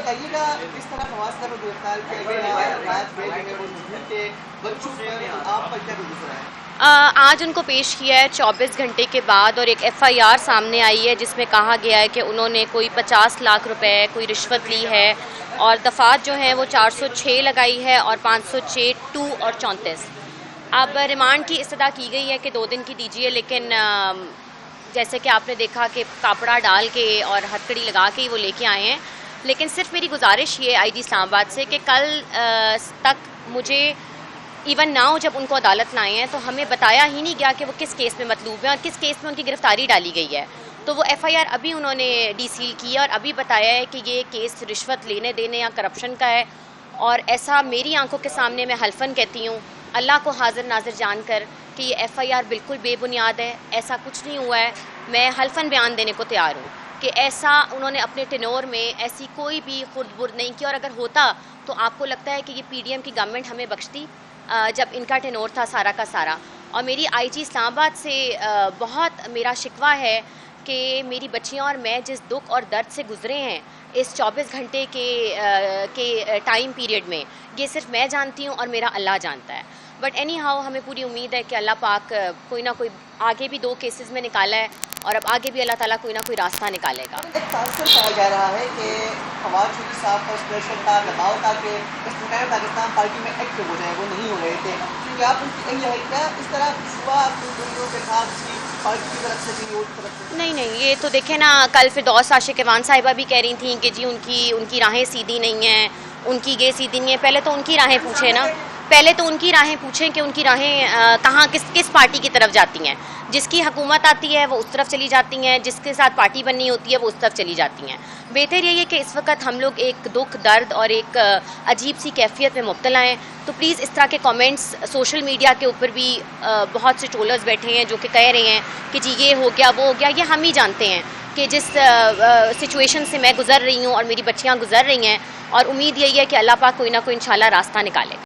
बताइएगा किस तरह फवाद को गिरफ्तार किया गया, रात में जो है वो झूठ के बच्चों पर आप पर क्या गुजरा है? आज उनको पेश किया है 24 घंटे के बाद और एक एफआईआर सामने आई है जिसमें कहा गया है कि उन्होंने कोई 50 लाख रुपए कोई रिश्वत ली है और दफ़ात जो हैं वो 406 लगाई है और 506 2 और 34। अब रिमांड की इस्तदा की गई है कि 2 दिन की दीजिए, लेकिन जैसे कि आपने देखा कि कापड़ा डाल के और हथकड़ी लगा के ही वो लेके आए हैं। लेकिन सिर्फ मेरी गुजारिश ये आईजी इस्लामाबाद से कि कल तक मुझे इवन नाउ जब उनको अदालत लाए हैं तो हमें बताया ही नहीं गया कि वो किस केस में मतलूब है और किस केस में उनकी गिरफ्तारी डाली गई है। तो वो एफआईआर अभी उन्होंने डीसील की है और अभी बताया है कि ये केस रिश्वत लेने देने या करप्शन का है। और ऐसा मेरी आंखों के सामने मैं हल्फन कहती हूँ, अल्लाह को हाजिर नाजिर जानकर, कि ये एफआईआर बिल्कुल बेबुनियाद है, ऐसा कुछ नहीं हुआ है। मैं हल्फन बयान देने को तैयार हूँ कि ऐसा उन्होंने अपने टेनोर में ऐसी कोई भी खुर्द-बुर्द नहीं की। और अगर होता तो आपको लगता है कि ये पीडीएम की गवर्नमेंट हमें बख्शती जब इनका टेनोर था सारा का सारा। और मेरी आईजी इस्लामाबाद से बहुत मेरा शिकवा है कि मेरी बच्चियां और मैं जिस दुख और दर्द से गुजरे हैं इस 24 घंटे के टाइम पीरियड में, ये सिर्फ मैं जानती हूँ और मेरा अल्लाह जानता है। बट एनी हाउ हमें पूरी उम्मीद है कि अल्लाह पाक कोई ना कोई आगे भी 2 केसेस में निकाला है और अब आगे भी अल्लाह ताला कोई ना कोई रास्ता निकालेगा। एक ट्रांसफर पाया जा रहा है कि फवाद चौधरी साहब का प्रेशर था, दबाव था कि इस्तेमाल पाकिस्तान पार्टी में एक्टिव हो जाए, वो नहीं हो रहे थे। क्योंकि आप उनकी यही है क्या इस तरह हुआ आपको के साथ पार्टी की तरफ से भी और तरफ से? नहीं, ये तो देखें ना, कल फिरदौस आशिक ईवान साहिबा भी कह रही थी कि जी उनकी राहें सीधी नहीं हैं, उनकी ये सीधी नहीं है। पहले तो उनकी राहें पूछें ना, पहले तो उनकी राहें पूछें कि उनकी राहें कहाँ किस पार्टी की तरफ जाती हैं। जिसकी हुकूमत आती है वो उस तरफ चली जाती हैं, जिसके साथ पार्टी बननी होती है वो उस तरफ चली जाती हैं। बेहतर यही है कि इस वक्त हम लोग एक दुख दर्द और एक अजीब सी कैफियत में मुब्तला हैं। तो प्लीज़ इस तरह के कमेंट्स सोशल मीडिया के ऊपर भी बहुत से ट्रोलर्स बैठे हैं जो कि कह रहे हैं कि जी ये हो गया वो हो गया। ये हम ही जानते हैं कि जिस सिचुएशन से मैं गुज़र रही हूँ और मेरी बच्चियाँ गुज़र रही हैं, और उम्मीद यही है कि अल्लाह पाक कोई ना कोई इंशाल्लाह रास्ता निकाले।